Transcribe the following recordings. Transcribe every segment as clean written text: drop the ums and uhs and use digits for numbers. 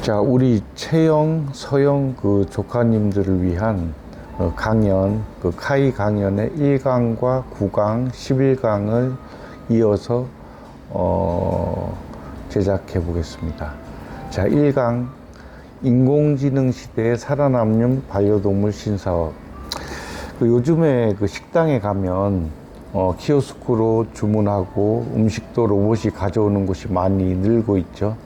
자, 우리 채영, 서영 그 조카님들을 위한 강연, 그 카이 강연의 1강과 9강, 11강을 이어서 제작해 보겠습니다. 자, 1강 인공지능 시대에 살아남는 반려동물 신사업. 요즘에 그 식당에 가면 키오스크로 주문하고 음식도 로봇이 가져오는 곳이 많이 늘고 있죠.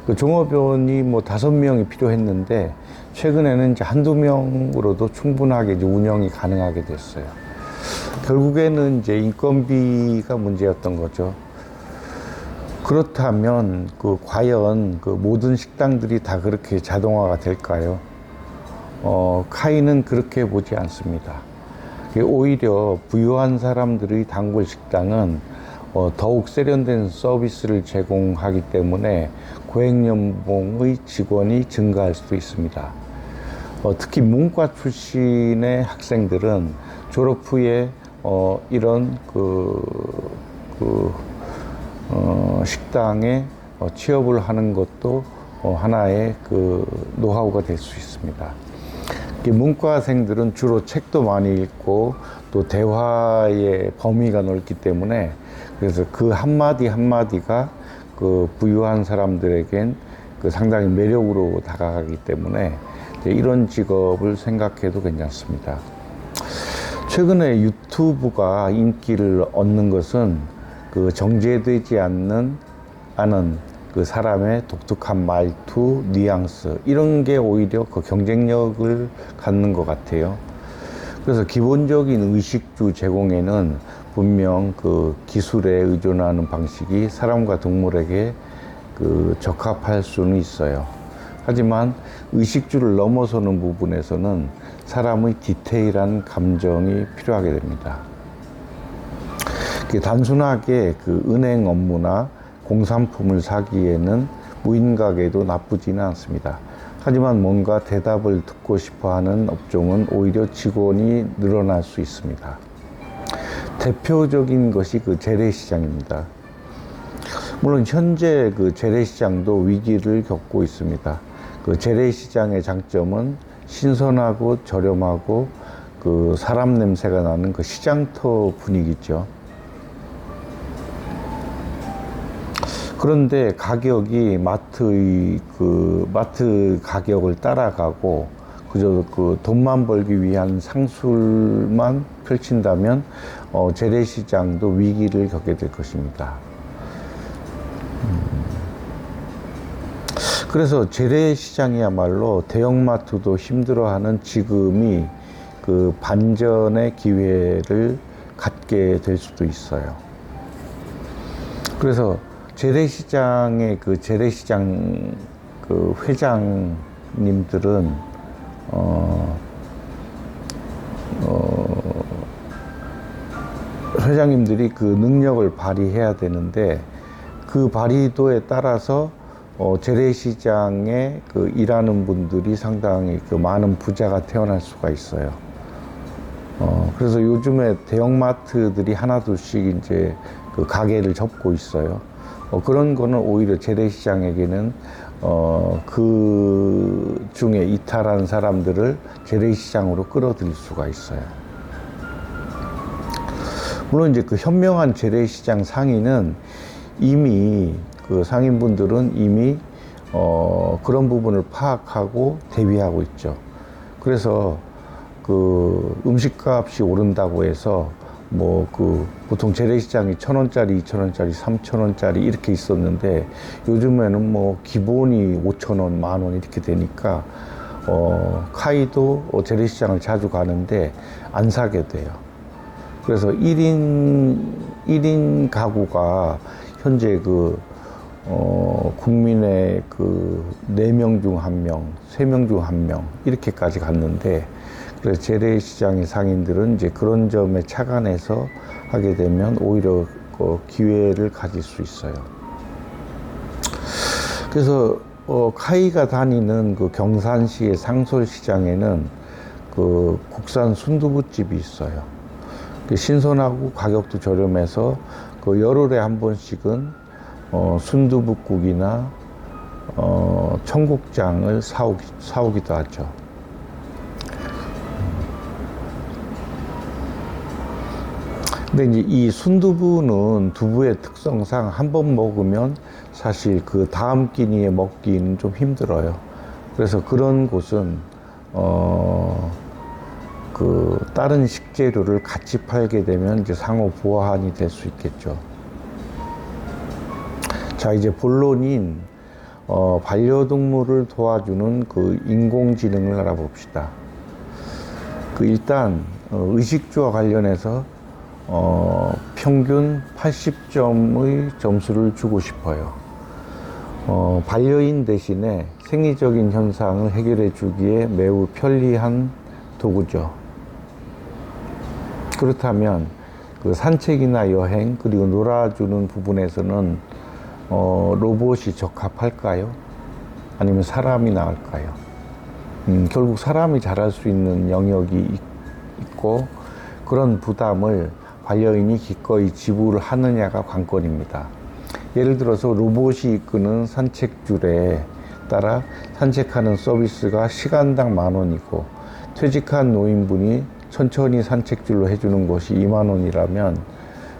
그 종업원이 뭐 5명이 필요했는데 최근에는 이제 한두 명으로도 충분하게 이제 운영이 가능하게 됐어요. 결국에는 이제 인건비가 문제였던 거죠. 그렇다면 과연 모든 식당들이 다 그렇게 자동화가 될까요? 카이는 그렇게 보지 않습니다. 오히려 부유한 사람들의 단골 식당은 더욱 세련된 서비스를 제공하기 때문에 고액연봉의 직원이 증가할 수도 있습니다. 특히 문과 출신의 학생들은 졸업 후에 이런 식당에 취업을 하는 것도 하나의 노하우가 될 수 있습니다. 문과생들은 주로 책도 많이 읽고 또 대화의 범위가 넓기 때문에 그래서 그 한마디 한마디가 부유한 사람들에겐 상당히 매력으로 다가가기 때문에 이런 직업을 생각해도 괜찮습니다. 최근에 유튜브가 인기를 얻는 것은 정제되지 않는 사람의 독특한 말투, 뉘앙스 이런 게 오히려 경쟁력을 갖는 것 같아요. 그래서 기본적인 의식주 제공에는 분명 기술에 의존하는 방식이 사람과 동물에게 적합할 수는 있어요. 하지만 의식주를 넘어서는 부분에서는 사람의 디테일한 감정이 필요하게 됩니다. 단순하게 은행 업무나 공산품을 사기에는 무인가게도 나쁘지는 않습니다. 하지만 뭔가 대답을 듣고 싶어 하는 업종은 오히려 직원이 늘어날 수 있습니다. 대표적인 것이 재래시장입니다. 물론 현재 재래시장도 위기를 겪고 있습니다. 재래시장의 장점은 신선하고 저렴하고 사람 냄새가 나는 시장터 분위기죠. 그런데 가격이 마트 가격을 따라가고 그저 돈만 벌기 위한 상술만 펼친다면 재래시장도 위기를 겪게 될 것입니다. 그래서 재래시장이야말로 대형마트도 힘들어하는 지금이 반전의 기회를 갖게 될 수도 있어요. 그래서 재래시장의 재래시장 회장님들은 회장님들이 능력을 발휘해야 되는데 그 발휘도에 따라서 재래시장에 일하는 분들이 상당히 많은 부자가 태어날 수가 있어요. 그래서 요즘에 대형마트들이 하나둘씩 이제 가게를 접고 있어요. 그런 거는 오히려 재래시장에게는 그 중에 이탈한 사람들을 재래시장으로 끌어들일 수가 있어요. 물론 이제 현명한 재래시장 상인은 이미 상인분들은 이미 그런 부분을 파악하고 대비하고 있죠. 그래서 음식값이 오른다고 해서 보통 재래시장이 1,000원짜리, 2,000원짜리, 3,000원짜리 이렇게 있었는데 요즘에는 기본이 5,000원, 10,000원 이렇게 되니까 카이도 재래시장을 자주 가는데 안 사게 돼요. 그래서 1인 가구가 현재 국민의 4명 중 1명, 3명 중 1명 이렇게까지 갔는데 그래서 재래시장의 상인들은 이제 그런 점에 착안해서 하게 되면 오히려 기회를 가질 수 있어요. 그래서 카이가 다니는 경산시의 상솔시장에는 국산 순두부집이 있어요. 신선하고 가격도 저렴해서 열흘에 한 번씩은 순두부국이나 청국장을 사오기도 하죠. 근데 이제 이 순두부는 두부의 특성상 한 번 먹으면 사실 그 다음 끼니에 먹기는 좀 힘들어요. 그래서 그런 곳은 그 다른 식재료를 같이 팔게 되면 이제 상호 보완이 될 수 있겠죠. 자, 이제 본론인 반려동물을 도와주는 그 인공지능을 알아봅시다. 그 일단 의식주와 관련해서 평균 80점의 점수를 주고 싶어요. 반려인 대신에 생리적인 현상을 해결해 주기에 매우 편리한 도구죠. 그렇다면 그 산책이나 여행 그리고 놀아주는 부분에서는 로봇이 적합할까요? 아니면 사람이 나을까요? 결국 사람이 잘할 수 있는 영역이 있고 그런 부담을 반려인이 기꺼이 지불을 하느냐가 관건입니다. 예를 들어서 로봇이 이끄는 산책줄에 따라 산책하는 서비스가 시간당 10,000원이고 퇴직한 노인분이 천천히 산책줄로 해주는 것이 20,000원이라면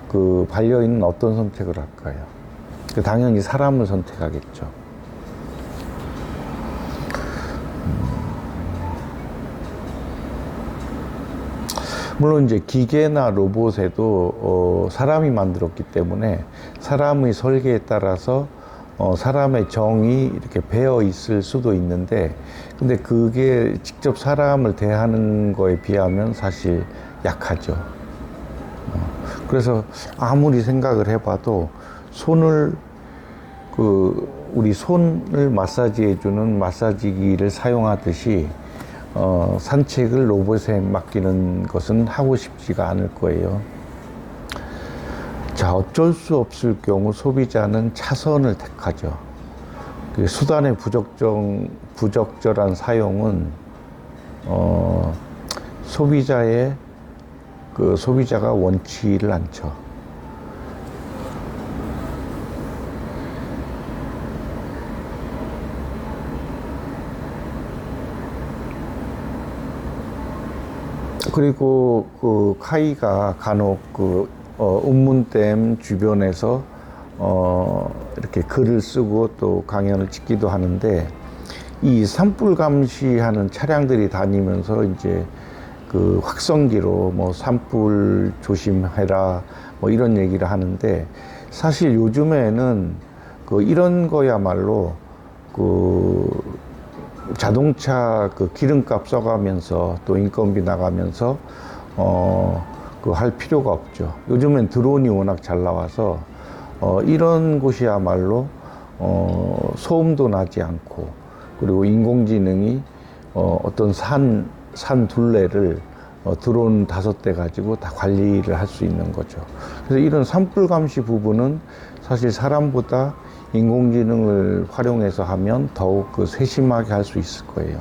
그 반려인은 어떤 선택을 할까요? 당연히 사람을 선택하겠죠. 물론 이제 기계나 로봇에도 사람이 만들었기 때문에 사람의 설계에 따라서 사람의 정이 이렇게 배어 있을 수도 있는데 근데 그게 직접 사람을 대하는 거에 비하면 사실 약하죠. 그래서 아무리 생각을 해봐도 우리 손을 마사지해주는 마사지기를 사용하듯이 산책을 로봇에 맡기는 것은 하고 싶지가 않을 거예요. 자, 어쩔 수 없을 경우 소비자는 차선을 택하죠. 그 수단의 부적절한 사용은 소비자가 원치를 않죠. 그리고 그 카이가 간혹 운문댐 주변에서 이렇게 글을 쓰고 또 강연을 찍기도 하는데 이 산불 감시하는 차량들이 다니면서 이제 그 확성기로 뭐 산불 조심해라 뭐 이런 얘기를 하는데 사실 요즘에는 이런 거야말로 자동차 기름값 써가면서 또 인건비 나가면서 할 필요가 없죠. 요즘엔 드론이 워낙 잘 나와서 이런 곳이야말로 소음도 나지 않고 그리고 인공지능이 어떤 산 둘레를 드론 5대 가지고 다 관리를 할 수 있는 거죠. 그래서 이런 산불 감시 부분은 사실 사람보다 인공지능을 활용해서 하면 더욱 세심하게 할 수 있을 거예요.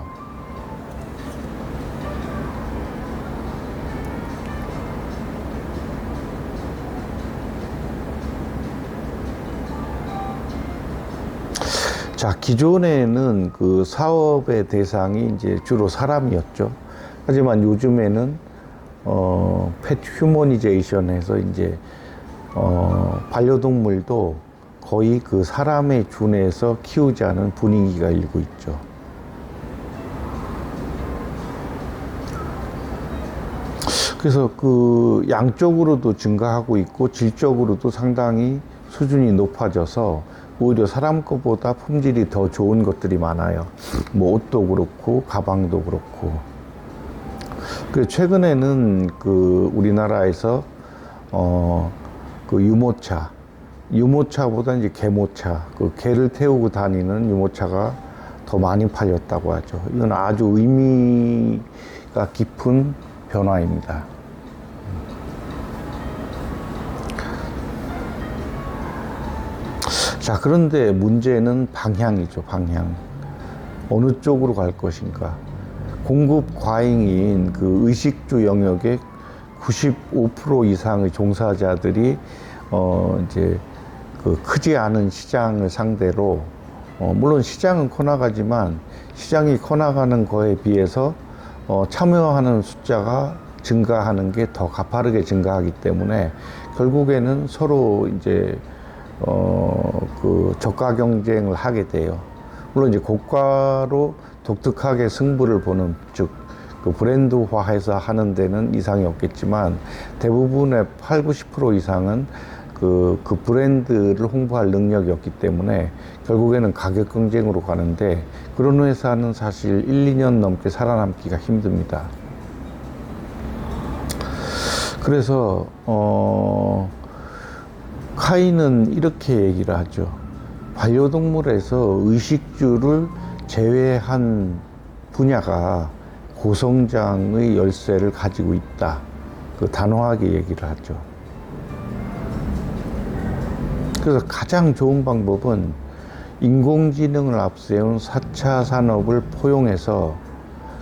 자, 기존에는 그 사업의 대상이 이제 주로 사람이었죠. 하지만 요즘에는 펫 휴머니제이션에서 이제 반려동물도 거의 그 사람에 준해서 키우자는 분위기가 일고 있죠. 그래서 양적으로도 증가하고 있고 질적으로도 상당히 수준이 높아져서 오히려 사람 것보다 품질이 더 좋은 것들이 많아요. 뭐 옷도 그렇고 가방도 그렇고. 최근에는 우리나라에서 유모차보다 이제 개모차, 개를 태우고 다니는 유모차가 더 많이 팔렸다고 하죠. 이건 아주 의미가 깊은 변화입니다. 자, 그런데 문제는 방향이죠, 방향. 어느 쪽으로 갈 것인가. 공급 과잉인 의식주 영역의 95% 이상의 종사자들이 이제 크지 않은 시장을 상대로 물론 시장은 커나가지만 시장이 커나가는 거에 비해서 참여하는 숫자가 증가하는 게 더 가파르게 증가하기 때문에 결국에는 서로 이제 그 저가 경쟁을 하게 돼요. 물론 이제 고가로 독특하게 승부를 보는, 즉 그 브랜드화해서 하는 데는 이상이 없겠지만 대부분의 8, 90% 이상은 그 브랜드를 홍보할 능력이 없기 때문에 결국에는 가격 경쟁으로 가는데, 그런 회사는 사실 1, 2년 넘게 살아남기가 힘듭니다. 그래서 카이는 이렇게 얘기를 하죠. 반려동물에서 의식주를 제외한 분야가 고성장의 열쇠를 가지고 있다. 그 단호하게 얘기를 하죠. 그래서 가장 좋은 방법은 인공지능을 앞세운 4차 산업을 포용해서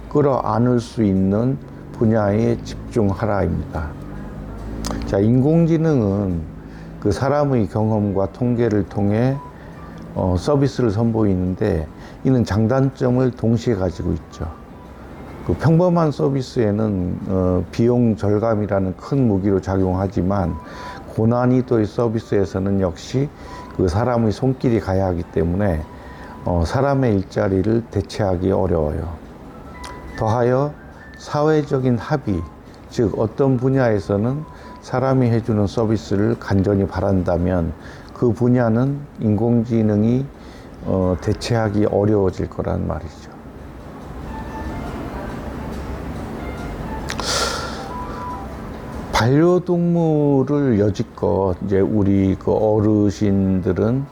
끌어안을 수 있는 분야에 집중하라입니다. 자, 인공지능은 그 사람의 경험과 통계를 통해 서비스를 선보이는데, 이는 장단점을 동시에 가지고 있죠. 그 평범한 서비스에는 비용 절감이라는 큰 무기로 작용하지만, 고난이도의 서비스에서는 역시 그 사람의 손길이 가야 하기 때문에 사람의 일자리를 대체하기 어려워요. 더하여 사회적인 합의, 즉 어떤 분야에서는 사람이 해주는 서비스를 간절히 바란다면 그 분야는 인공지능이 대체하기 어려워질 거란 말이죠. 반려동물을 여지껏 이제 우리 그 어르신들은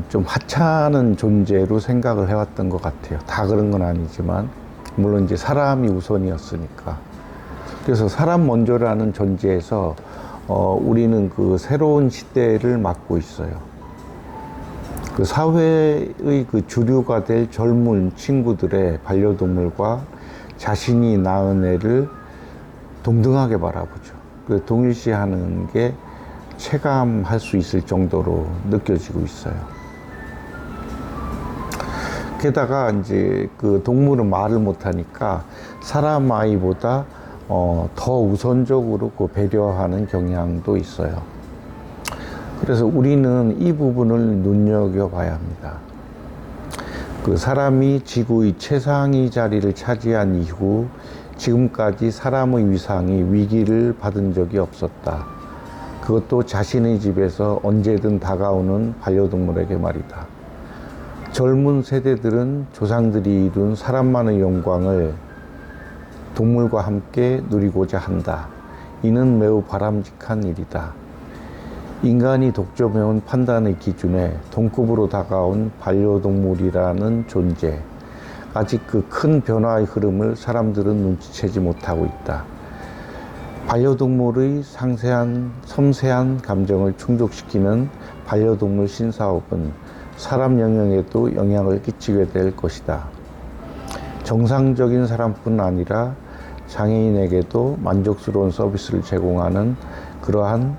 좀 하찮은 존재로 생각을 해왔던 것 같아요. 다 그런 건 아니지만, 물론 이제 사람이 우선이었으니까. 그래서 사람 먼저라는 존재에서 우리는 그 새로운 시대를 맞고 있어요. 그 사회의 그 주류가 될 젊은 친구들의 반려동물과 자신이 낳은 애를 동등하게 바라보죠. 그 동일시하는 게 체감할 수 있을 정도로 느껴지고 있어요. 게다가 이제 그 동물은 말을 못하니까 사람 아이보다 더 우선적으로 그 배려하는 경향도 있어요. 그래서 우리는 이 부분을 눈여겨봐야 합니다. 그 사람이 지구의 최상위 자리를 차지한 이후 지금까지 사람의 위상이 위기를 받은 적이 없었다. 그것도 자신의 집에서 언제든 다가오는 반려동물에게 말이다. 젊은 세대들은 조상들이 이룬 사람만의 영광을 동물과 함께 누리고자 한다. 이는 매우 바람직한 일이다. 인간이 독점해온 판단의 기준에 동급으로 다가온 반려동물이라는 존재, 아직 그 큰 변화의 흐름을 사람들은 눈치채지 못하고 있다. 반려동물의 섬세한 감정을 충족시키는 반려동물 신사업은 사람 영역에도 영향을 끼치게 될 것이다. 정상적인 사람뿐 아니라 장애인에게도 만족스러운 서비스를 제공하는 그러한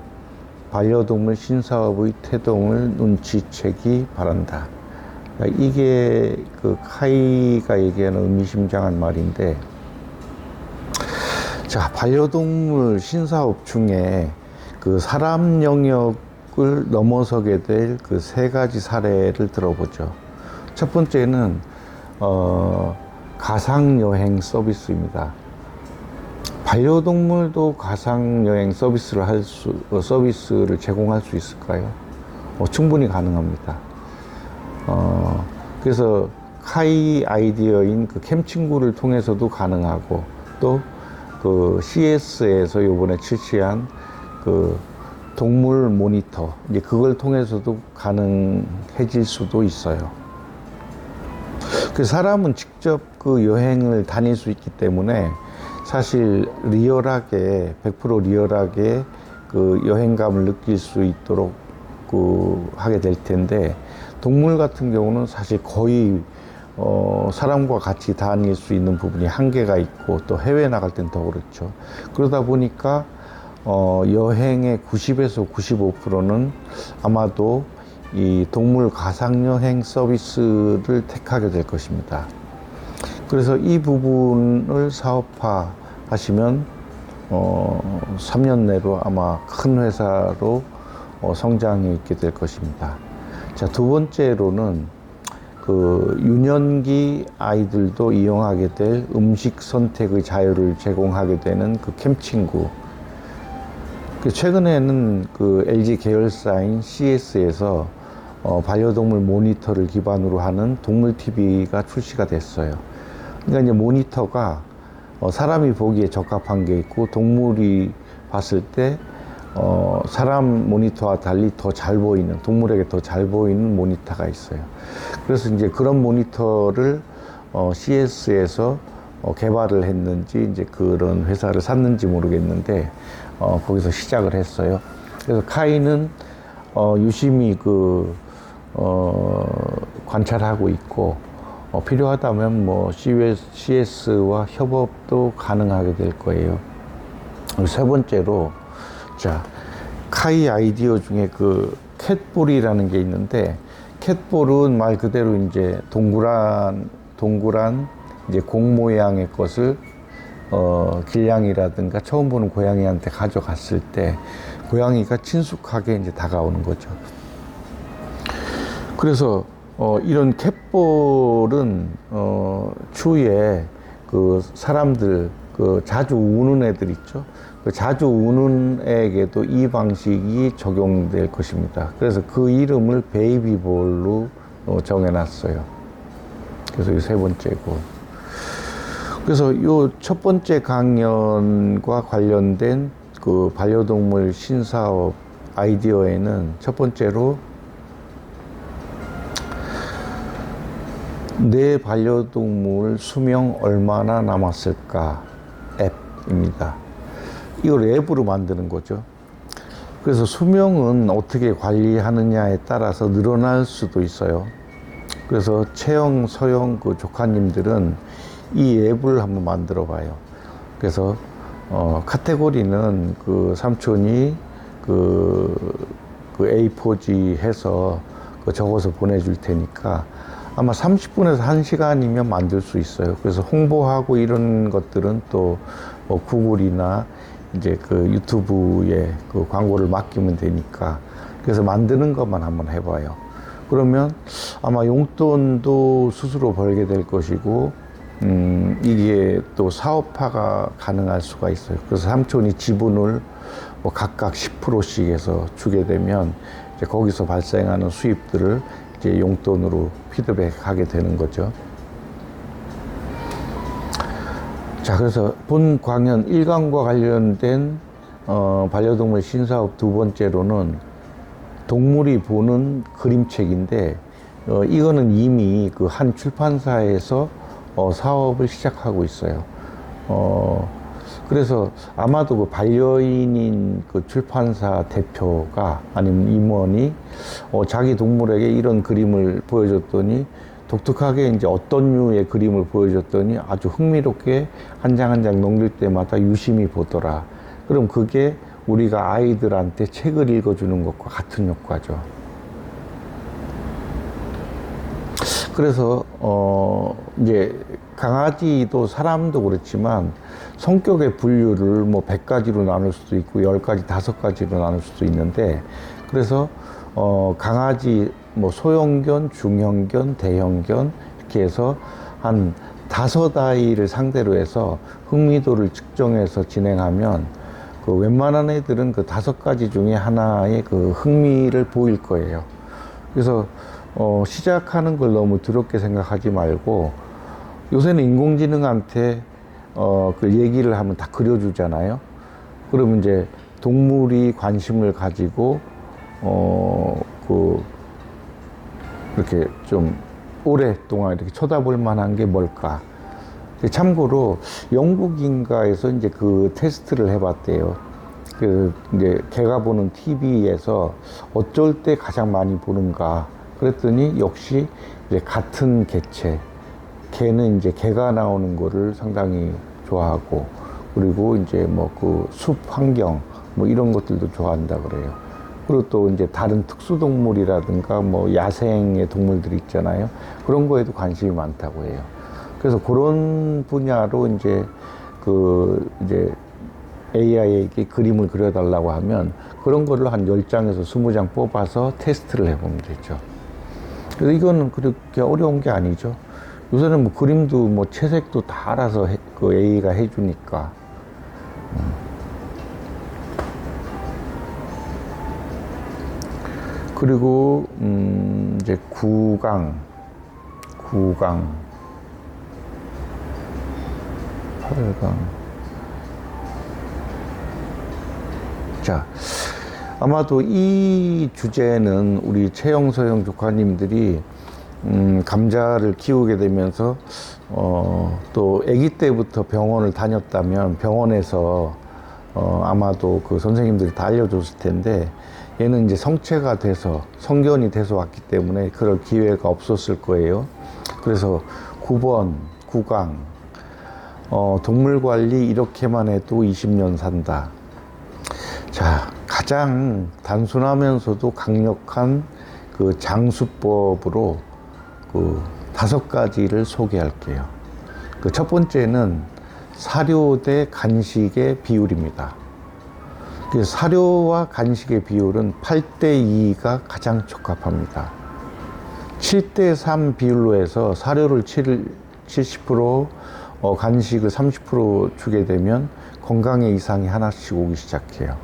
반려동물 신사업의 태동을 눈치채기 바란다. 이게 그 카이가 얘기하는 의미심장한 말인데, 자, 반려동물 신사업 중에 그 사람 영역을 넘어서게 될 그 3가지 사례를 들어보죠. 첫 번째는 가상여행 서비스입니다. 반려동물도 가상여행 서비스를 제공할 수 있을까요? 충분히 가능합니다. 그래서 카이 아이디어인 그 캠친구를 통해서도 가능하고, 또 그 CS에서 요번에 출시한 그 동물 모니터, 이제 그걸 통해서도 가능해질 수도 있어요. 그 사람은 직접 그 여행을 다닐 수 있기 때문에 사실 리얼하게, 100% 리얼하게 그 여행감을 느낄 수 있도록 그 하게 될 텐데, 동물 같은 경우는 사실 거의 사람과 같이 다닐 수 있는 부분이 한계가 있고, 또 해외 나갈 땐 더 그렇죠. 그러다 보니까 여행의 90에서 95%는 아마도 이 동물 가상여행 서비스를 택하게 될 것입니다. 그래서 이 부분을 사업화 하시면 3년 내로 아마 큰 회사로 성장해 있게 될 것입니다. 자, 두 번째로는 그 유년기 아이들도 이용하게 될 음식 선택의 자유를 제공하게 되는 그 캠친구. 최근에는 그 LG 계열사인 CS에서 반려동물 모니터를 기반으로 하는 동물 TV가 출시가 됐어요. 그러니까 이제 모니터가 사람이 보기에 적합한 게 있고, 동물이 봤을 때 사람 모니터와 달리 더 잘 보이는, 동물에게 더 잘 보이는 모니터가 있어요. 그래서 이제 그런 모니터를 CS에서 개발을 했는지, 이제 그런 회사를 샀는지 모르겠는데, 거기서 시작을 했어요. 그래서 카이는 유심히 관찰하고 있고, 필요하다면 뭐 CS와 협업도 가능하게 될 거예요. 세 번째로, 자, 카이 아이디어 중에 그 캣볼이라는 게 있는데, 캣볼은 말 그대로 이제 동그란 이제 공 모양의 것을 길냥이라든가 처음 보는 고양이한테 가져갔을 때 고양이가 친숙하게 이제 다가오는 거죠. 그래서 이런 캣볼은 추후에 그 사람들, 그 자주 우는 애들 있죠. 그 자주 우는 애에게도 이 방식이 적용될 것입니다. 그래서 그 이름을 베이비볼로 정해놨어요. 그래서 이 세 번째고. 그래서 이 첫 번째 강연과 관련된 그 반려동물 신사업 아이디어에는 첫 번째로 내 반려동물 수명 얼마나 남았을까 앱입니다. 이걸 앱으로 만드는 거죠. 그래서 수명은 어떻게 관리하느냐에 따라서 늘어날 수도 있어요. 그래서 채영, 서영 그 조카님들은 이 앱을 한번 만들어 봐요. 그래서 카테고리는 그 삼촌이 그 A4지 해서 적어서 보내줄 테니까 아마 30분에서 1시간이면 만들 수 있어요. 그래서 홍보하고 이런 것들은 또 뭐 구글이나 이제 그 유튜브에 그 광고를 맡기면 되니까, 그래서 만드는 것만 한번 해봐요. 그러면 아마 용돈도 스스로 벌게 될 것이고, 이게 또 사업화가 가능할 수가 있어요. 그래서 삼촌이 지분을 뭐 각각 10%씩 해서 주게 되면 이제 거기서 발생하는 수입들을 이제 용돈으로 피드백하게 되는 거죠. 자, 그래서 본 강연 1강과 관련된 반려동물 신사업 두 번째로는 동물이 보는 그림책인데, 이거는 이미 그 한 출판사에서 사업을 시작하고 있어요. 그래서 아마도 그 반려인인 그 출판사 대표가 아니면 임원이 자기 동물에게 이런 그림을 보여줬더니, 독특하게 이제 어떤 류의 그림을 보여줬더니 아주 흥미롭게 한 장 한 장 넘길 때마다 유심히 보더라. 그럼 그게 우리가 아이들한테 책을 읽어주는 것과 같은 효과죠. 그래서 이제 강아지도 사람도 그렇지만 성격의 분류를 뭐 100가지로 나눌 수도 있고 10가지, 5가지로 나눌 수도 있는데, 그래서 강아지 뭐 소형견, 중형견, 대형견 이렇게 해서 한 5아이를 상대로 해서 흥미도를 측정해서 진행하면 그 웬만한 애들은 그 5가지 중에 하나의 그 흥미를 보일 거예요. 그래서 시작하는 걸 너무 두렵게 생각하지 말고, 요새는 인공지능한테 그 얘기를 하면 다 그려주잖아요. 그러면 이제 동물이 관심을 가지고 이렇게 좀 오랫동안 이렇게 쳐다볼 만한 게 뭘까? 참고로 영국인가에서 이제 그 테스트를 해봤대요. 그 이제 개가 보는 TV에서 어쩔 때 가장 많이 보는가? 그랬더니 역시 이제 같은 개체, 개는 이제 개가 나오는 거를 상당히 좋아하고, 그리고 이제 뭐 그 숲 환경 뭐 이런 것들도 좋아한다 그래요. 그리고 또 이제 다른 특수동물이라든가 뭐 야생의 동물들 있잖아요. 그런 거에도 관심이 많다고 해요. 그래서 그런 분야로 이제 이제 AI에게 그림을 그려달라고 하면 그런 거를 한 10장에서 20장 뽑아서 테스트를 해보면 되죠. 그래서 이거는 그렇게 어려운 게 아니죠. 요새는 뭐 그림도 뭐 채색도 다 알아서 그 AI가 해주니까. 그리고 이제 9강 8강. 자, 아마도 이 주제는 우리 최영, 서영 조카님들이 감자를 키우게 되면서 또 아기 때부터 병원을 다녔다면 병원에서 아마도 그 선생님들이 다 알려줬을 텐데, 얘는 이제 성체가 돼서 성견이 돼서 왔기 때문에 그럴 기회가 없었을 거예요. 그래서 9번 9강 동물관리 이렇게만 해도 20년 산다. 자, 가장 단순하면서도 강력한 그 장수법으로 그 5가지를 소개할게요. 그 첫 번째는 사료 대 간식의 비율입니다. 그 사료와 간식의 비율은 8대 2가 가장 적합합니다. 7대 3 비율로 해서 사료를 70%, 간식을 30% 주게 되면 건강에 이상이 하나씩 오기 시작해요.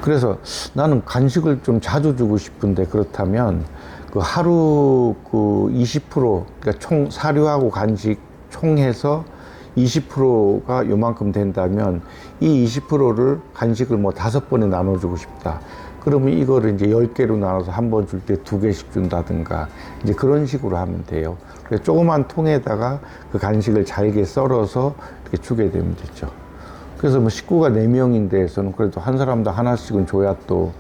그래서 나는 간식을 좀 자주 주고 싶은데, 그렇다면 그 하루 그 20%, 그러니까 총 사료하고 간식 총해서 20%가 요만큼 된다면 이 20%를 간식을 뭐 5번에 나눠주고 싶다. 그러면 이거를 이제 10개로 나눠서 한 번 줄 때 2개씩 준다든가, 이제 그런 식으로 하면 돼요. 그래서 조그만 통에다가 그 간식을 잘게 썰어서 이렇게 주게 되면 되죠. 그래서 뭐 식구가 4명인데서는 그래도 한 사람당 하나씩은 줘야 또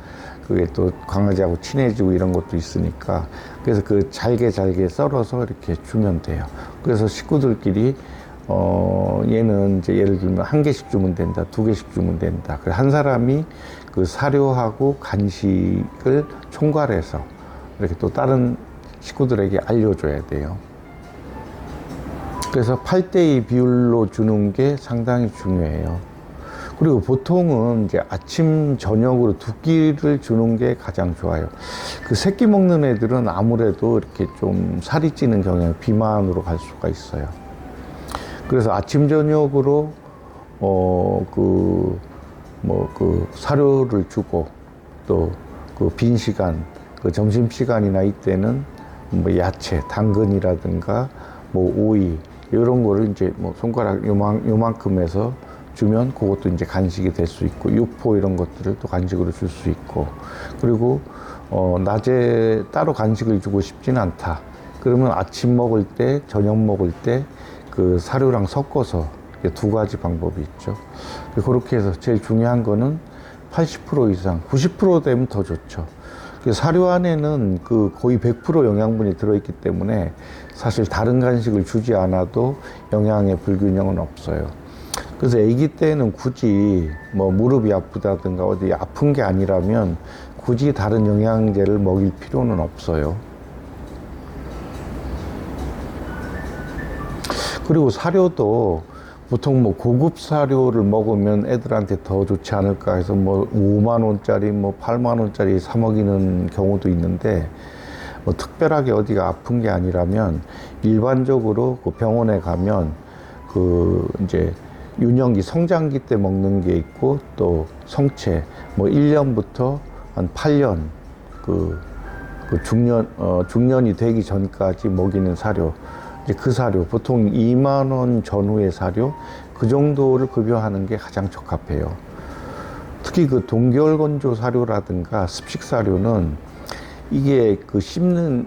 그게 또 강아지하고 친해지고 이런 것도 있으니까, 그래서 그 잘게 썰어서 이렇게 주면 돼요. 그래서 식구들끼리 얘는 이제 예를 들면 1개씩 주면 된다, 2개씩 주면 된다. 그래서 한 사람이 그 사료하고 간식을 총괄해서 이렇게 또 다른 식구들에게 알려줘야 돼요. 그래서 8대2 비율로 주는 게 상당히 중요해요. 그리고 보통은 이제 아침, 저녁으로 2끼를 주는 게 가장 좋아요. 그 새끼 먹는 애들은 아무래도 이렇게 좀 살이 찌는 경향, 비만으로 갈 수가 있어요. 그래서 아침, 저녁으로, 사료를 주고, 또 그 빈 시간, 그 점심시간이나 이때는 뭐 야채, 당근이라든가, 뭐 오이, 이런 거를 이제 뭐 손가락 요만큼 해서 주면 그것도 이제 간식이 될 수 있고, 육포 이런 것들을 또 간식으로 줄 수 있고, 그리고 낮에 따로 간식을 주고 싶진 않다. 그러면 아침 먹을 때, 저녁 먹을 때 그 사료랑 섞어서 2가지 방법이 있죠. 그렇게 해서 제일 중요한 거는 80% 이상, 90% 되면 더 좋죠. 사료 안에는 그 거의 100% 영양분이 들어있기 때문에 사실 다른 간식을 주지 않아도 영양의 불균형은 없어요. 그래서 아기 때는 굳이 뭐 무릎이 아프다든가 어디 아픈 게 아니라면 굳이 다른 영양제를 먹일 필요는 없어요. 그리고 사료도 보통 뭐 고급 사료를 먹으면 애들한테 더 좋지 않을까 해서 뭐 5만 원짜리, 뭐 8만 원짜리 사 먹이는 경우도 있는데, 뭐 특별하게 어디가 아픈 게 아니라면 일반적으로 그 병원에 가면 그 이제 유년기, 성장기 때 먹는 게 있고, 또 성체, 뭐 1년부터 한 8년, 중년이 되기 전까지 먹이는 사료, 이제 그 사료, 보통 2만 원 전후의 사료, 그 정도를 급여하는 게 가장 적합해요. 특히 그 동결건조 사료라든가 습식 사료는 이게 그 씹는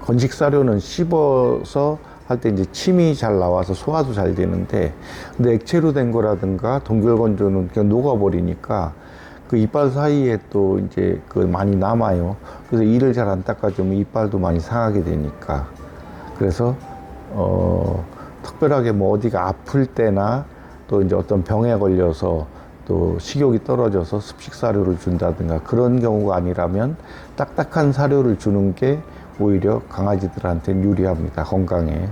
건식 사료는 씹어서 할 때 이제 침이 잘 나와서 소화도 잘 되는데, 근데 액체로 된 거라든가 동결건조는 그냥 녹아버리니까 그 이빨 사이에 또 이제 그 많이 남아요. 그래서 이를 잘 안 닦아주면 이빨도 많이 상하게 되니까. 그래서 특별하게 뭐 어디가 아플 때나 또 이제 어떤 병에 걸려서 또 식욕이 떨어져서 습식 사료를 준다든가 그런 경우가 아니라면 딱딱한 사료를 주는 게 오히려 강아지들한테는 유리합니다. 건강에.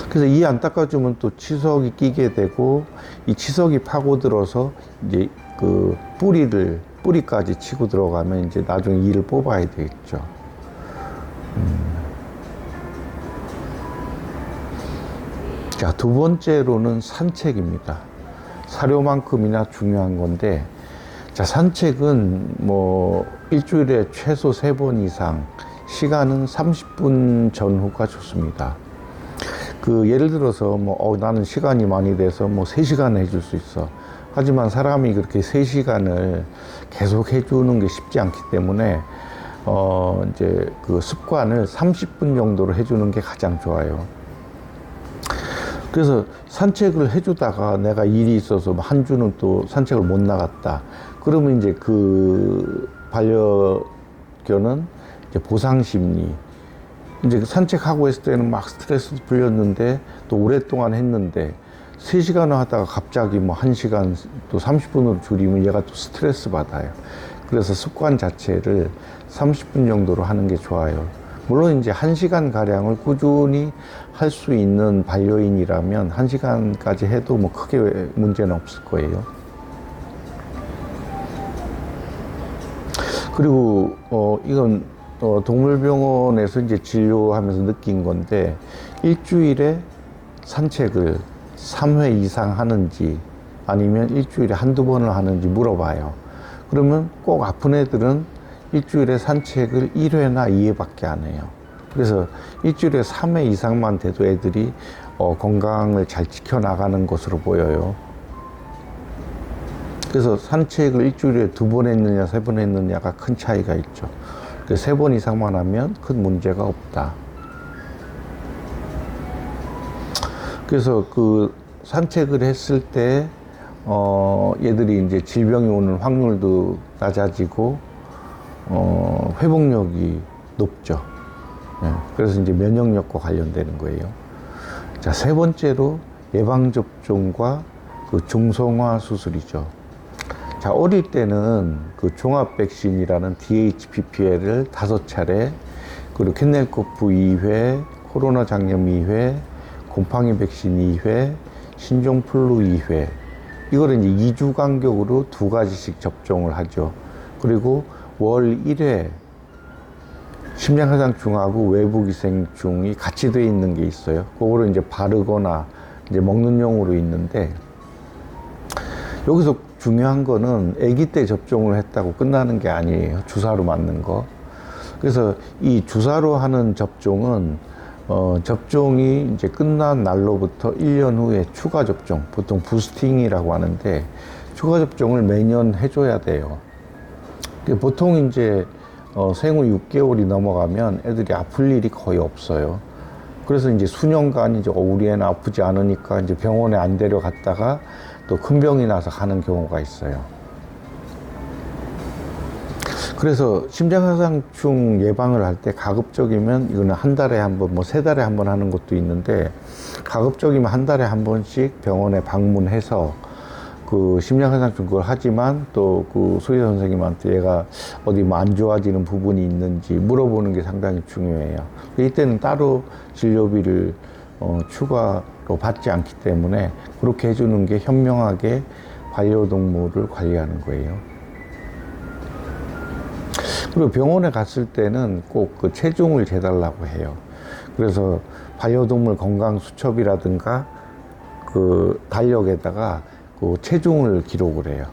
그래서 이 안 닦아주면 또 치석이 끼게 되고 이 치석이 파고들어서 이제 그 뿌리까지 치고 들어가면 이제 나중에 이를 뽑아야 되겠죠. 자, 두 번째로는 산책입니다. 사료만큼이나 중요한 건데, 자, 산책은 뭐 일주일에 최소 3번 이상, 시간은 30분 전후가 좋습니다. 그 예를 들어서 뭐 나는 시간이 많이 돼서 뭐 3시간 해줄 수 있어. 하지만 사람이 그렇게 3시간을 계속 해주는 게 쉽지 않기 때문에 이제 그 습관을 30분 정도로 해주는 게 가장 좋아요. 그래서 산책을 해주다가 내가 일이 있어서 한 주는 또 산책을 못 나갔다. 그러면 이제 그 반려견은 이제 보상심리. 이제 산책하고 있을 때는 막 스트레스 풀렸는데 또 오랫동안 했는데 3시간을 하다가 갑자기 뭐 1시간 또 30분으로 줄이면 얘가 또 스트레스 받아요. 그래서 습관 자체를 30분 정도로 하는 게 좋아요. 물론 이제 1시간 가량을 꾸준히 할 수 있는 반려인이라면 1시간까지 해도 뭐 크게 문제는 없을 거예요. 그리고 이건 동물병원에서 이제 진료하면서 느낀 건데 일주일에 산책을 3회 이상 하는지 아니면 일주일에 한두 번을 하는지 물어봐요. 그러면 꼭 아픈 애들은 일주일에 산책을 1회나 2회밖에 안 해요. 그래서 일주일에 3회 이상만 돼도 애들이 건강을 잘 지켜나가는 것으로 보여요. 그래서 산책을 일주일에 2번 했느냐 3번 했느냐가 큰 차이가 있죠. 3번 이상만 하면 큰 문제가 없다. 그래서 그 산책을 했을 때 얘들이 이제 질병이 오는 확률도 낮아지고 회복력이 높죠. 네, 그래서 이제 면역력과 관련되는 거예요. 자, 3번째로 예방접종과 그 중성화 수술이죠. 자, 어릴 때는 그 종합 백신이라는 DHPPL을 5차례, 그리고 캔넬코프 2회, 코로나 장염 2회, 곰팡이 백신 2회, 신종플루 2회, 이거를 이제 2주 간격으로 2가지씩 접종을 하죠. 그리고 월 1회 심장하상충하고 외부기생충이 같이 되어 있는 게 있어요. 그거를 이제 바르거나 이제 먹는 용으로 있는데, 여기서 중요한 거는 아기 때 접종을 했다고 끝나는 게 아니에요. 주사로 맞는 거. 그래서 이 주사로 하는 접종은 접종이 이제 끝난 날로부터 1년 후에 추가 접종, 보통 부스팅이라고 하는데 추가 접종을 매년 해줘야 돼요. 보통 이제 생후 6개월이 넘어가면 애들이 아플 일이 거의 없어요. 그래서 이제 수년간 이제 우리 애는 아프지 않으니까 이제 병원에 안 데려갔다가 또 큰 병이 나서 가는 경우가 있어요. 그래서 심장하상충 예방을 할 때 가급적이면 이거는 한 달에 한 번, 뭐 3달에 한 번 하는 것도 있는데, 가급적이면 한 달에 한 번씩 병원에 방문해서 그 심장하상충 그걸 하지만 또 그 수의사 선생님한테 얘가 어디 뭐 안 좋아지는 부분이 있는지 물어보는 게 상당히 중요해요. 이때는 따로 진료비를 추가로 받지 않기 때문에 그렇게 해주는 게 현명하게 반려동물을 관리하는 거예요. 그리고 병원에 갔을 때는 꼭 그 체중을 재달라고 해요. 그래서 반려동물 건강 수첩이라든가 그 달력에다가 그 체중을 기록을 해요.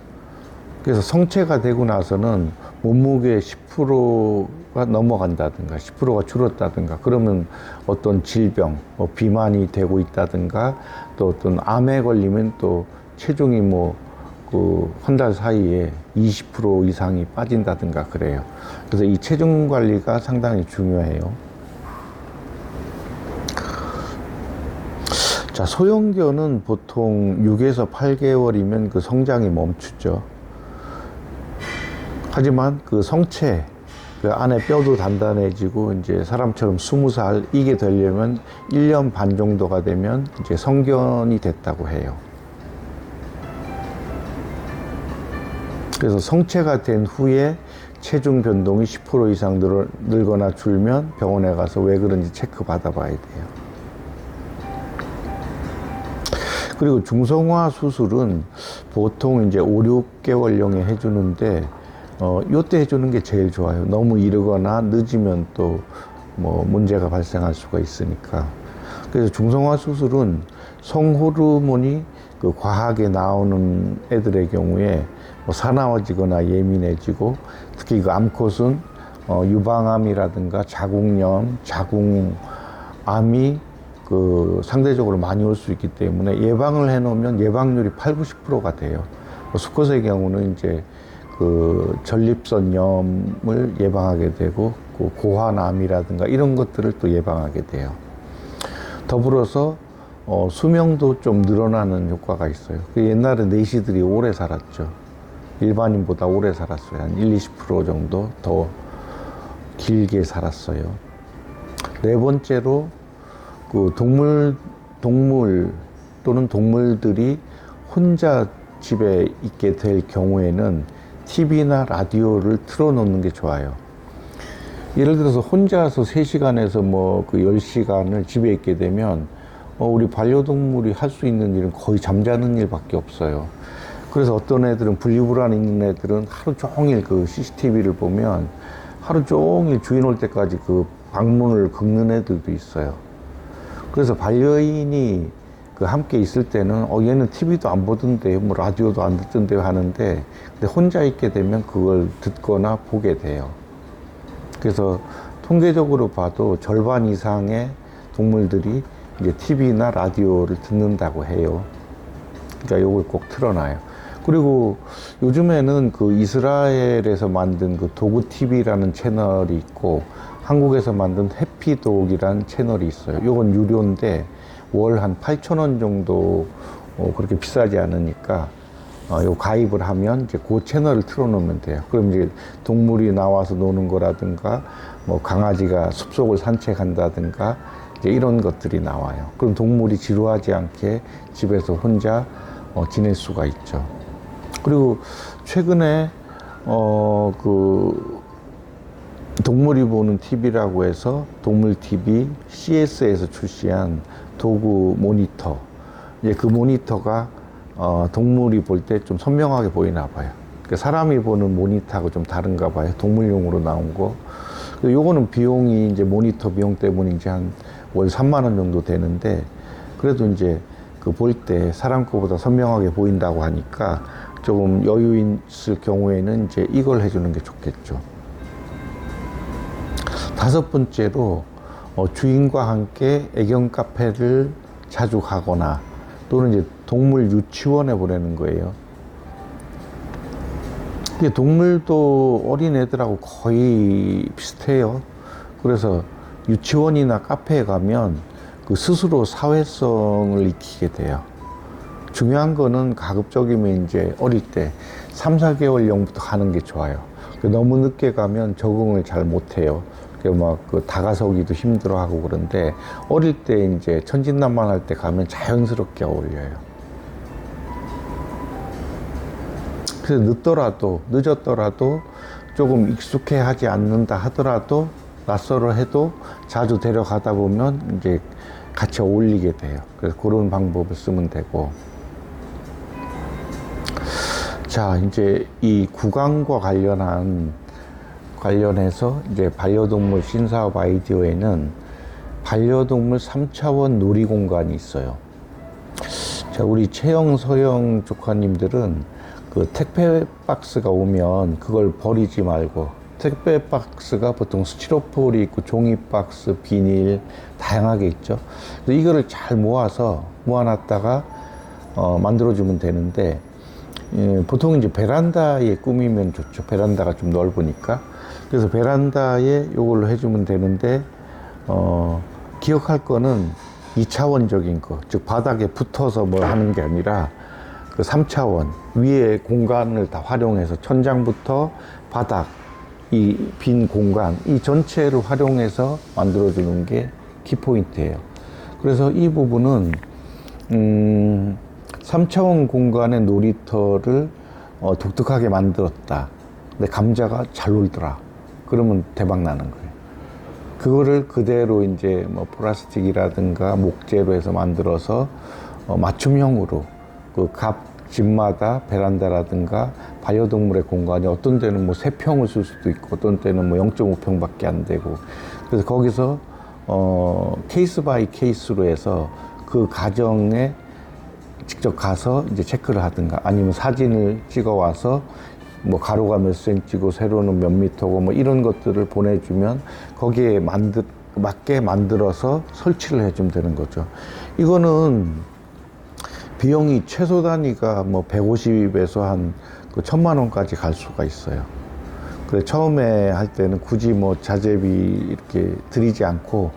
그래서 성체가 되고 나서는 몸무게 10%가 넘어간다든가 10%가 줄었다든가 그러면 어떤 질병, 뭐 비만이 되고 있다든가 또 어떤 암에 걸리면 또 체중이 뭐 그 한 달 사이에 20% 이상이 빠진다든가 그래요. 그래서 이 체중 관리가 상당히 중요해요. 자, 소형견은 보통 6에서 8개월이면 그 성장이 멈추죠. 하지만 그 성체, 그 안에 뼈도 단단해지고 이제 사람처럼 20살 이게 되려면 1년 반 정도가 되면 이제 성견이 됐다고 해요. 그래서 성체가 된 후에 체중 변동이 10% 이상 늘거나 줄면 병원에 가서 왜 그런지 체크 받아봐야 돼요. 그리고 중성화 수술은 보통 이제 5, 6개월령에 해주는데, 요때 해주는 게 제일 좋아요. 너무 이르거나 늦으면 또 뭐 문제가 발생할 수가 있으니까. 그래서 중성화 수술은 성호르몬이 그 과하게 나오는 애들의 경우에 뭐 사나워지거나 예민해지고, 특히 그 암컷은 유방암이라든가 자궁염, 자궁암이 그 상대적으로 많이 올 수 있기 때문에 예방을 해 놓으면 예방률이 8, 90%가 돼요. 수컷의 경우는 이제 그 전립선염을 예방하게 되고, 그 고환암이라든가 이런 것들을 또 예방하게 돼요. 더불어서 수명도 좀 늘어나는 효과가 있어요. 옛날에 내시들이 오래 살았죠. 일반인보다 오래 살았어요. 한 1, 20% 정도 더 길게 살았어요. 네 번째로, 그 동물 또는 동물들이 혼자 집에 있게 될 경우에는 TV나 라디오를 틀어놓는 게 좋아요. 예를 들어서 혼자서 3시간에서 뭐 그 10시간을 집에 있게 되면 우리 반려동물이 할 수 있는 일은 거의 잠자는 일밖에 없어요. 그래서 어떤 애들은, 분리불안 있는 애들은 하루 종일 그 CCTV를 보면 하루 종일 주인 올 때까지 그 방문을 긁는 애들도 있어요. 그래서 반려인이 그 함께 있을 때는 얘는 TV도 안 보던데, 뭐 라디오도 안 듣던데 하는데, 근데 혼자 있게 되면 그걸 듣거나 보게 돼요. 그래서 통계적으로 봐도 절반 이상의 동물들이 이제 TV나 라디오를 듣는다고 해요. 그러니까 요걸 꼭 틀어놔요. 그리고 요즘에는 그 이스라엘에서 만든 그 도구 TV라는 채널이 있고, 한국에서 만든 해피독이라는 채널이 있어요. 요건 유료인데 월 한 8,000원 정도, 그렇게 비싸지 않으니까 요 가입을 하면 이제 그 채널을 틀어놓으면 돼요. 그럼 이제 동물이 나와서 노는 거라든가, 뭐 강아지가 숲속을 산책한다든가, 이제 이런 것들이 나와요. 그럼 동물이 지루하지 않게 집에서 혼자 지낼 수가 있죠. 그리고 최근에 그 동물이 보는 TV라고 해서 동물 TV CS에서 출시한 도구 모니터. 이제 그 모니터가 동물이 볼 때 좀 선명하게 보이나 봐요. 그러니까 사람이 보는 모니터하고 좀 다른가 봐요. 동물용으로 나온 거. 요거는 비용이 이제 모니터 비용 때문인지 한 월 3만 원 정도 되는데, 그래도 이제 그 볼 때 사람 거보다 선명하게 보인다고 하니까 조금 여유 있을 경우에는 이제 이걸 해주는 게 좋겠죠. 다섯 번째로, 주인과 함께 애견 카페를 자주 가거나 또는 이제 동물 유치원에 보내는 거예요. 근데 동물도 어린 애들하고 거의 비슷해요. 그래서 유치원이나 카페에 가면 그 스스로 사회성을 익히게 돼요. 중요한 거는 가급적이면 이제 어릴 때 3, 4개월령부터 가는 게 좋아요. 너무 늦게 가면 적응을 잘 못해요. 막 그 다가서기도 힘들어하고 그런데, 어릴 때 이제 천진난만할 때 가면 자연스럽게 어울려요. 그래서 늦었더라도 조금 익숙해 하지 않는다 하더라도, 낯설어 해도 자주 데려가다 보면 이제 같이 어울리게 돼요. 그래서 그런 방법을 쓰면 되고. 자, 이제 이 구강과 관련해서 이제 반려동물 신사업 아이디어에는 반려동물 3차원 놀이 공간이 있어요. 자, 우리 채영, 서영 조카님들은 그 택배 박스가 오면 그걸 버리지 말고, 택배 박스가 보통 스티로폴이 있고 종이 박스, 비닐 다양하게 있죠. 그래서 이거를 잘 모아놨다가 만들어주면 되는데, 보통 이제 베란다에 꾸미면 좋죠. 베란다가 좀 넓으니까. 그래서 베란다에 요걸로 해주면 되는데, 기억할 거는 2차원적인 거, 즉 바닥에 붙어서 뭘 하는 게 아니라 그 3차원 위에 공간을 다 활용해서 천장부터 바닥, 이 빈 공간, 이 전체를 활용해서 만들어주는 게 키포인트예요. 그래서 이 부분은 3차원 공간의 놀이터를 독특하게 만들었다. 근데 감자가 잘 놀더라. 그러면 대박 나는 거예요. 그거를 그대로 이제 뭐 플라스틱이라든가 목재로 해서 만들어서 맞춤형으로 그 각 집마다 베란다라든가 반려동물의 공간이 어떤 때는 뭐 3평을 쓸 수도 있고 어떤 때는 뭐 0.5평밖에 안 되고 그래서 거기서 케이스 바이 케이스로 해서 그 가정에 직접 가서 이제 체크를 하든가 아니면 사진을 찍어 와서 뭐 가로가 몇 cm고 세로는 몇 미터고 뭐 이런 것들을 보내주면 거기에 맞게 만들어서 설치를 해주면 되는 거죠. 이거는 비용이 최소 단위가 뭐 150에서 한 1000만 원까지 갈 수가 있어요. 그래 처음에 할 때는 굳이 뭐 자재비 이렇게 들이지 않고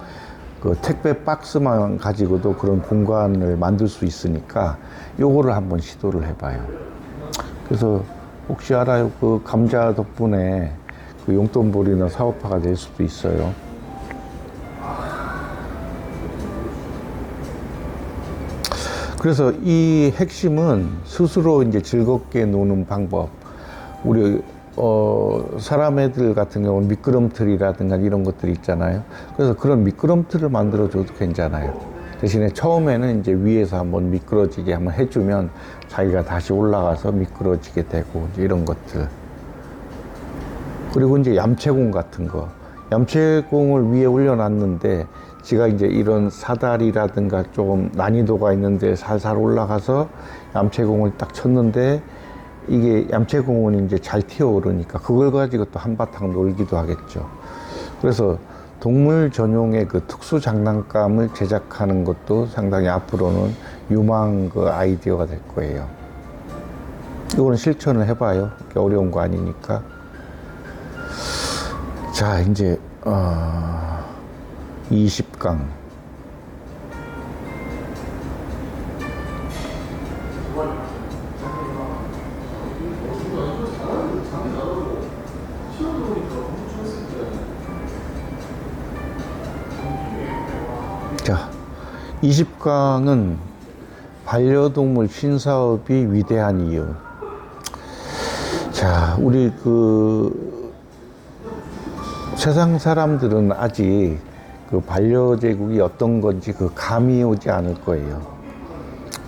그 택배 박스만 가지고도 그런 공간을 만들 수 있으니까 요거를 한번 시도를 해봐요. 그래서 혹시 알아요? 그 감자 덕분에 그 용돈벌이나 사업화가 될 수도 있어요. 그래서 이 핵심은 스스로 이제 즐겁게 노는 방법. 우리 사람 애들 같은 경우는 미끄럼틀이라든가 이런 것들이 있잖아요. 그래서 그런 미끄럼틀을 만들어줘도 괜찮아요. 대신에 처음에는 이제 위에서 한번 미끄러지게 한번 해주면 자기가 다시 올라가서 미끄러지게 되고 이제 이런 것들. 그리고 이제 얌체공 같은 거. 얌체공을 위에 올려놨는데 제가 이제 이런 사다리라든가 조금 난이도가 있는데 살살 올라가서 얌체공을 딱 쳤는데 이게 얌체공은 이제 잘 튀어오르니까 그걸 가지고 또 한바탕 놀기도 하겠죠. 그래서 동물 전용의 그 특수 장난감을 제작하는 것도 상당히 앞으로는 유망 그 아이디어가 될 거예요. 이거는 실천을 해봐요. 어려운 거 아니니까. 자, 이제 20강. 자, 20강은 반려동물 신사업이 위대한 이유. 자, 우리 세상 사람들은 아직 그 반려제국이 어떤 건지 그 감이 오지 않을 거예요.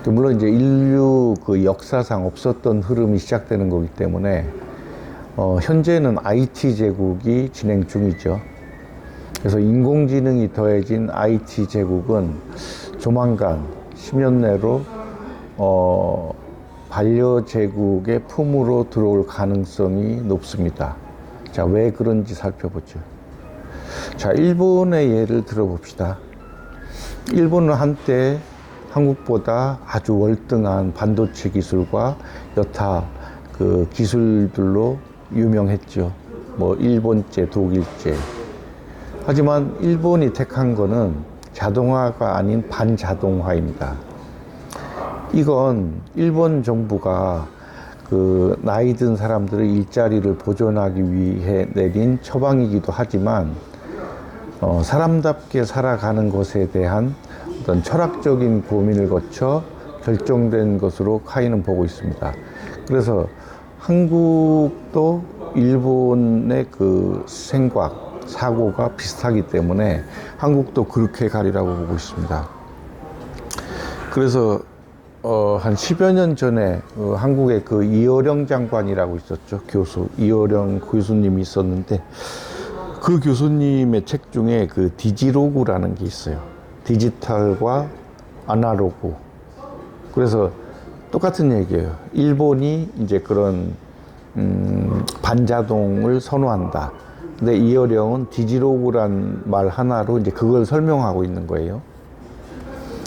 물론 이제 인류 그 역사상 없었던 흐름이 시작되는 거기 때문에 현재는 IT 제국이 진행 중이죠. 그래서 인공지능이 더해진 IT 제국은 조만간 10년 내로 반려제국의 품으로 들어올 가능성이 높습니다. 자, 왜 그런지 살펴보죠. 자, 일본의 예를 들어봅시다. 일본은 한때 한국보다 아주 월등한 반도체 기술과 여타 그 기술들로 유명했죠. 뭐 일본제, 독일제. 하지만 일본이 택한 거는 자동화가 아닌 반자동화입니다. 이건 일본 정부가 그 나이 든 사람들의 일자리를 보존하기 위해 내린 처방이기도 하지만 사람답게 살아가는 것에 대한 어떤 철학적인 고민을 거쳐 결정된 것으로 카이는 보고 있습니다. 그래서 한국도 일본의 그 생각, 사고가 비슷하기 때문에 한국도 그렇게 가리라고 보고 있습니다. 그래서 한 10여 년 전에 한국에 그 이어령 장관이라고 있었죠. 교수, 이어령 교수님이 있었는데 그 교수님의 책 중에 그 디지로그라는 게 있어요. 디지털과 아날로그. 그래서 똑같은 얘기예요. 일본이 이제 그런 반자동을 선호한다. 근데 이어령은 디지로그란 말 하나로 이제 그걸 설명하고 있는 거예요.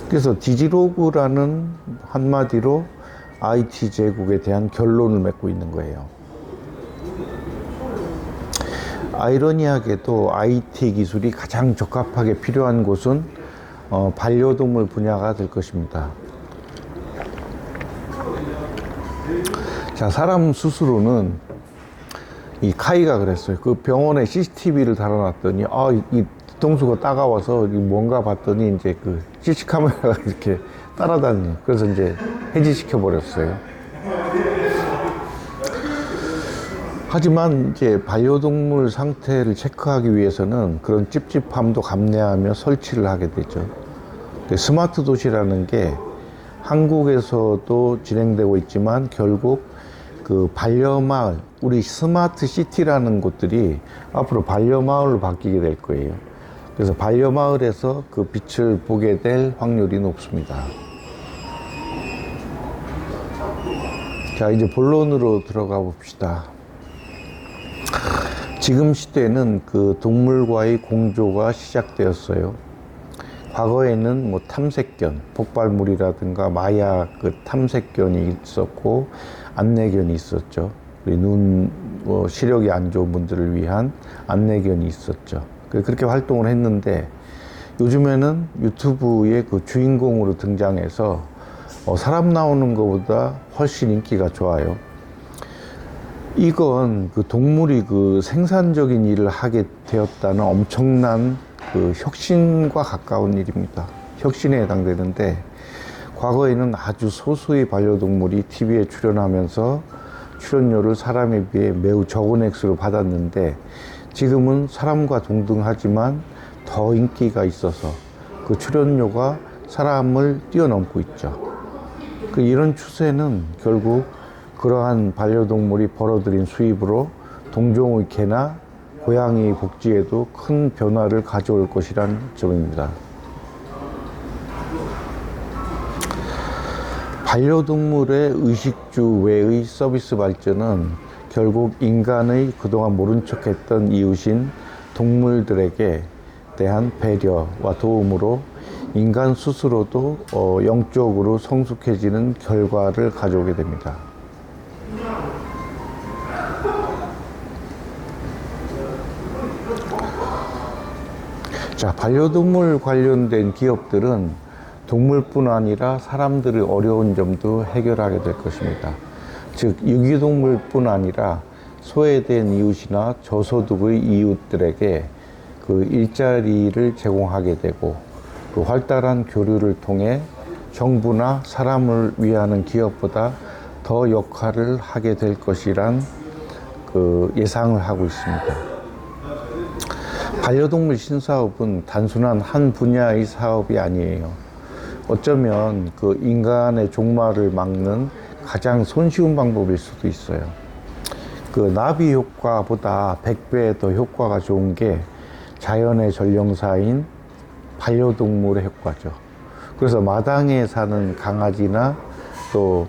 그래서 디지로그라는 한마디로 IT 제국에 대한 결론을 맺고 있는 거예요. 아이러니하게도 IT 기술이 가장 적합하게 필요한 곳은 반려동물 분야가 될 것입니다. 자, 사람 스스로는 이 카이가 그랬어요. 그 병원에 CCTV를 달아놨더니 이 뒤통수가 따가워서 뭔가 봤더니 이제 그 CC 카메라가 이렇게 따라다니요. 그래서 이제 해지시켜 버렸어요. 하지만 이제 반려동물 상태를 체크하기 위해서는 그런 찝찝함도 감내하며 설치를 하게 되죠. 스마트 도시라는 게 한국에서도 진행되고 있지만 결국 그 반려마을, 우리 스마트 시티라는 곳들이 앞으로 반려마을로 바뀌게 될 거예요. 그래서 반려마을에서 그 빛을 보게 될 확률이 높습니다. 자, 이제 본론으로 들어가 봅시다. 지금 시대는 그 동물과의 공조가 시작되었어요. 과거에는 뭐 탐색견, 복발물이라든가 마약 그 탐색견이 있었고 안내견이 있었죠. 시력이 안 좋은 분들을 위한 안내견이 있었죠. 그렇게 활동을 했는데 요즘에는 유튜브의 그 주인공으로 등장해서 사람 나오는 것보다 훨씬 인기가 좋아요. 이건 그 동물이 그 생산적인 일을 하게 되었다는 엄청난 그 혁신과 가까운 일입니다. 혁신에 해당되는데 과거에는 아주 소수의 반려동물이 TV에 출연하면서 출연료를 사람에 비해 매우 적은 액수로 받았는데 지금은 사람과 동등하지만 더 인기가 있어서 그 출연료가 사람을 뛰어넘고 있죠. 이런 추세는 결국 그러한 반려동물이 벌어들인 수입으로 동종의 개나 고양이 복지에도 큰 변화를 가져올 것이란 점입니다. 반려동물의 의식주 외의 서비스 발전은 결국 인간의 그동안 모른 척했던 이웃인 동물들에게 대한 배려와 도움으로 인간 스스로도 영적으로 성숙해지는 결과를 가져오게 됩니다. 자, 반려동물 관련된 기업들은 동물뿐 아니라 사람들의 어려운 점도 해결하게 될 것입니다. 즉, 유기동물뿐 아니라 소외된 이웃이나 저소득의 이웃들에게 그 일자리를 제공하게 되고 그 활달한 교류를 통해 정부나 사람을 위하는 기업보다 더 역할을 하게 될 것이란 그 예상을 하고 있습니다. 반려동물 신사업은 단순한 한 분야의 사업이 아니에요. 어쩌면 그 인간의 종말을 막는 가장 손쉬운 방법일 수도 있어요. 그 나비 효과보다 100배 더 효과가 좋은 게 자연의 전령사인 반려동물의 효과죠. 그래서 마당에 사는 강아지나 또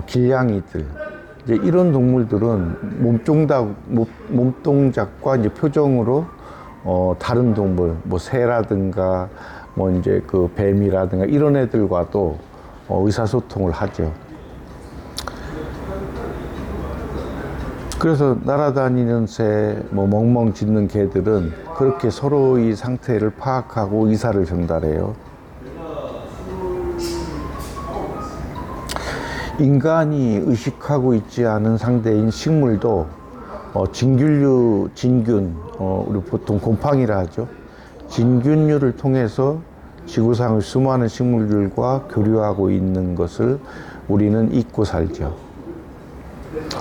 길냥이들, 이제 이런 동물들은 몸동작과 이제 표정으로 다른 동물, 뭐 새라든가 뭐 이제 그 뱀이라든가 이런 애들과도 의사소통을 하죠. 그래서 날아다니는 새, 뭐 멍멍 짖는 개들은 그렇게 서로의 상태를 파악하고 의사를 전달해요. 인간이 의식하고 있지 않은 상대인 식물도 진균류, 우리 보통 곰팡이라 하죠. 진균류를 통해서 지구상의 수많은 식물들과 교류하고 있는 것을 우리는 잊고 살죠.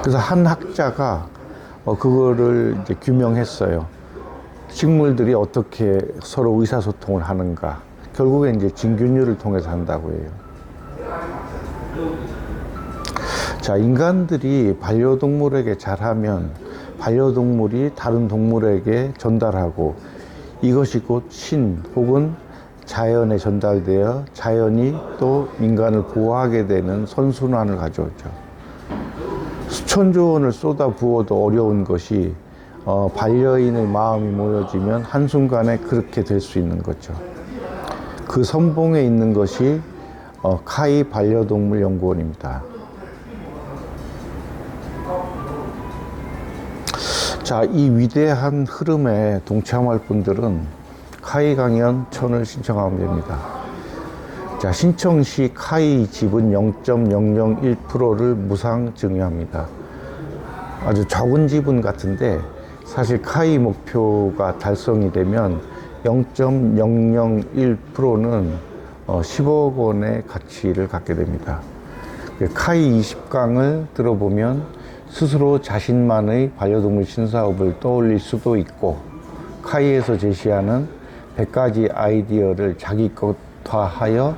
그래서 한 학자가 그거를 이제 규명했어요. 식물들이 어떻게 서로 의사소통을 하는가. 결국엔 이제 진균류를 통해서 한다고 해요. 자, 인간들이 반려동물에게 잘하면 반려동물이 다른 동물에게 전달하고 이것이 곧 신 혹은 자연에 전달되어 자연이 또 인간을 보호하게 되는 선순환을 가져오죠. 수천조 원을 쏟아 부어도 어려운 것이 반려인의 마음이 모여지면 한순간에 그렇게 될 수 있는 거죠. 그 선봉에 있는 것이 카이 반려동물 연구원입니다. 자, 이 위대한 흐름에 동참할 분들은 카이 강연 1000을 신청하면 됩니다. 자, 신청 시 카이 지분 0.001%를 무상 증여합니다. 아주 적은 지분 같은데 사실 카이 목표가 달성이 되면 0.001%는 10억 원의 가치를 갖게 됩니다. 카이 20강을 들어보면 스스로 자신만의 반려동물 신사업을 떠올릴 수도 있고, 카이에서 제시하는 100가지 아이디어를 자기 것화하여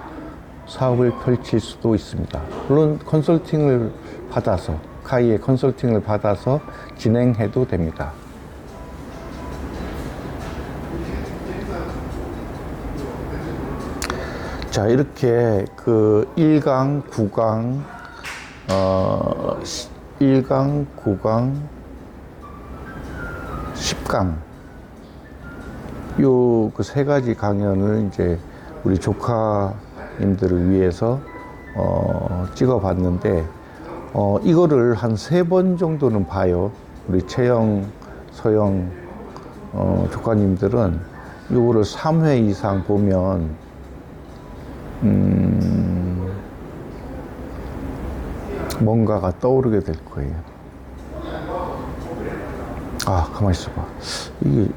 사업을 펼칠 수도 있습니다. 물론 컨설팅을 받아서, 카이의 컨설팅을 받아서 진행해도 됩니다. 자, 이렇게 그 1강, 9강, 1강, 9강, 10강, 요 그 세 가지 강연을 이제 우리 조카님들을 위해서 찍어 봤는데, 이거를 한 3번 정도는 봐요. 우리 채영, 서영 조카님들은 요거를 3회 이상 보면 뭔가가 떠오르게 될 거예요. 아, 가만히 있어봐. 이게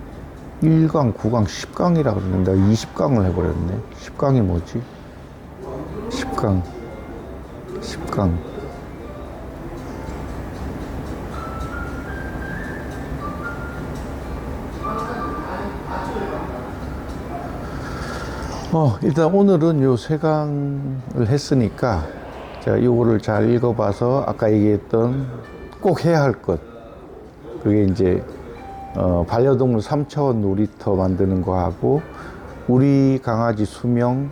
1강, 9강, 10강이라고 그랬는데 내가 20강을 해버렸네. 10강이 뭐지? 10강. 10강. 일단 오늘은 요 3강을 했으니까 제가 요거를 잘 읽어봐서 아까 얘기했던 꼭 해야 할 것, 그게 이제 반려동물 3차원 놀이터 만드는 거 하고, 우리 강아지 수명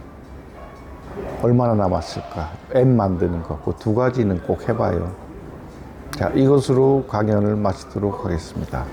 얼마나 남았을까, 앱 만드는 거, 그 2가지는 꼭 해봐요. 자, 이것으로 강연을 마치도록 하겠습니다.